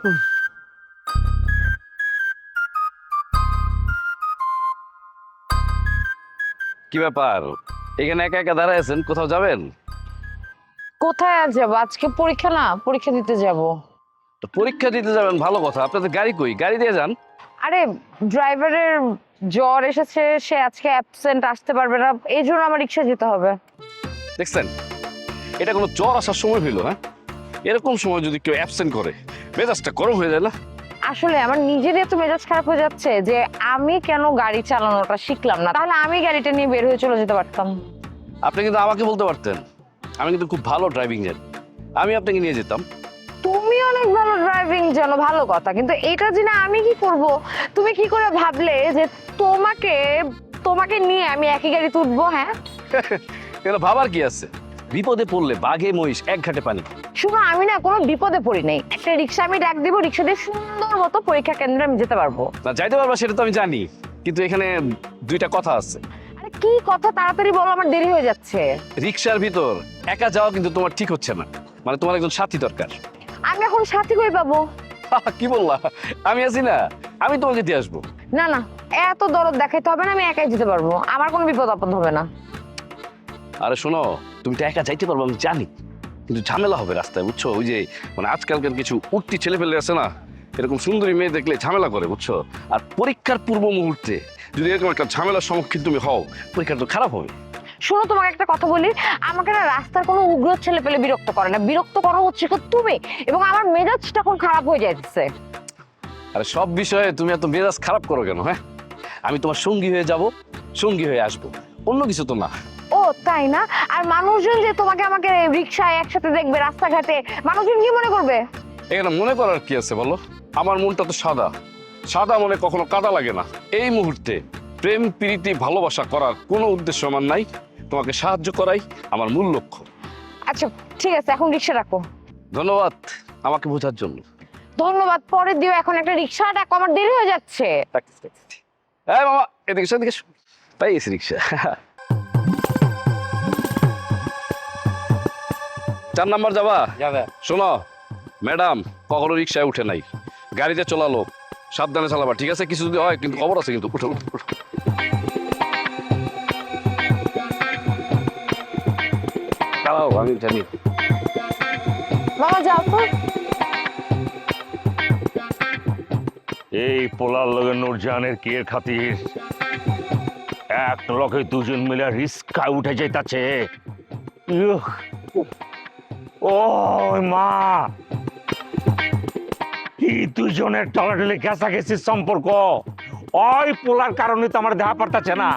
কি ব্যাপার, এখানে একা একা দাঁড়ায় আছেন? কোথাও যাবেন? কোথায় আর যাবো, আজকে পরীক্ষা না, পরীক্ষা দিতে যাব। তো পরীক্ষা দিতে যাবেন, ভালো কথা। আপনাদের গাড়ি কই? গাড়ি দিয়ে যান। আরে ড্রাইভারের জ্বর এসেছে, সে আজকে অ্যাবসেন্ট, আসতে পারবে না, এই জন্য আমার রিক্সা যেতে হবে। দেখছেন, এটা কোনো জ্বর আসার সময় হইলো? হ্যাঁ, এরকম সময় যদি কেউ অ্যাবসেন্ট করে মেজাজটা গরম হয়ে যায় না? আসলে আমার নিজেরই এত মেজাজ খারাপ হয়ে যাচ্ছে যে আমি কেন গাড়ি চালানোটা শিখলাম না, তাহলে আমি গাড়িটা নিয়ে বের হয়ে চলে যেতে পারতাম। আপনি কিন্তু আমাকে বলতে পারতেন, আমি কিন্তু খুব ভালো ড্রাইভিং জানি, আমি আপনাকে নিয়ে যেতাম। তুমি অনেক ভালো ড্রাইভিং জানো, ভালো কথা, কিন্তু এটা জেনে আমি কি করব? তুমি কি করে ভাবলে যে তোমাকে তোমাকে নিয়ে আমি একই গাড়িতে উঠবো? হ্যাঁ, এগুলো ভাবার কি আছে? বিপদে পড়লে বাঘে মহিষ এক ঘাটে পানি। শুনো, আমি না কোনো বিপদে পড়ি নাই। একটা রিক্সা আমি ডাক দিব, রিক্সা দিয়ে সুন্দর মতো পরীক্ষা কেন্দ্রে আমি যেতে পারবো। না, যাইতে পারবা সেটা তো আমি জানি, কিন্তু এখানে দুইটা কথা আছে। আরে কি কথা, তাড়াতাড়ি বলো, আমার দেরি হয়ে যাচ্ছে। রিক্সার ভিতর একা যাওয়া কিন্তু তোমার ঠিক হচ্ছে না, মানে তোমার একজন সাথী দরকার। আমি এখন সাথী কই পাবো? কি বললা? আমি আছি না, আমি তোমাকে দিয়ে আসবো। না না, এত দরদ দেখাইতে হবে না, আমি একাই যেতে পারবো, আমার কোনো বিপদ আপদ হবে না। আরে শোনো, তুমি তো একা যাইতে পারবো আমি জানি, কিন্তু ঝামেলা হবে রাস্তায়, বুঝছো? ওই যে মানে আজকালকার কিছু উঠতি ছেলে ফেলে আছে না, এরকম সুন্দরী মেয়ে দেখলে ঝামেলা করে, বুঝছো? আর পরীক্ষার পূর্ব মুহূর্তে যদি এরকম একটা ঝামেলার সম্মুখীন তুমি হও, পরীক্ষা তো খারাপ হবে। শোনো, তোমাকে একটা কথা বলি, আমাকে না রাস্তার কোনো উগ্র ছেলে পেলে বিরক্ত করে না, বিরক্ত করা হচ্ছে কি তুমি, এবং আমার মেজাজটা এখন খারাপ হয়ে যাচ্ছে। আরে সব বিষয়ে তুমি এত মেজাজ খারাপ করো কেন? হ্যাঁ, আমি তোমার সঙ্গী হয়ে যাব, সঙ্গী হয়ে আসবো, অন্য কিছু তো না। ও তাই না? আর মানুষজন যে তোমাকে আমাকে রিক্সায় একসাথে দেখবে রাস্তাঘাটে, মানুষজন কি মনে করবে? এখানে মনে করার কি আছে বলো? আমার মনটা তো সাদা, সাদা মনে কখনো কাদা লাগে না। এই মুহূর্তে প্রেম প্রীতি ভালোবাসা করার কোনো উদ্দেশ্য আমার নাই, তোমাকে সাহায্য করাই আমার মূল লক্ষ্য। আচ্ছা ঠিক আছে, এখন রিক্সা রাখো। ধন্যবাদ আমাকে বোঝার জন্য। ধন্যবাদ পরে দিও, এখন একটা রিক্সা ডাকো, আমার দেরি হয়ে যাচ্ছে। হ্যাঁ মামা, এদিকে সেদিকে পাই গেছি রিক্সা। 4 নাম্বার যাবা? যাবে। শোনো ম্যাডাম, কখনো রিক্সায় উঠে নাই, গাড়িতে চলালো, সাবধানে চালাবা, ঠিক আছে? কিছু যদি হয় কিন্তু খবর আছে, কিন্তু উঠো উঠো, উঠো। চালাও, আমি জানি। মামা যাও তো। এই পোলার লগে নূরজাহানের কি এর খাতির? এক লগে দুজন মিলে রিস্কা উঠে যাইতাছে। ও মা, কি দুজনের টলাটলি কাছাকাছি সম্পর্ক? ওই পোলার কারণে তো আমার দেখা পারতাছে না।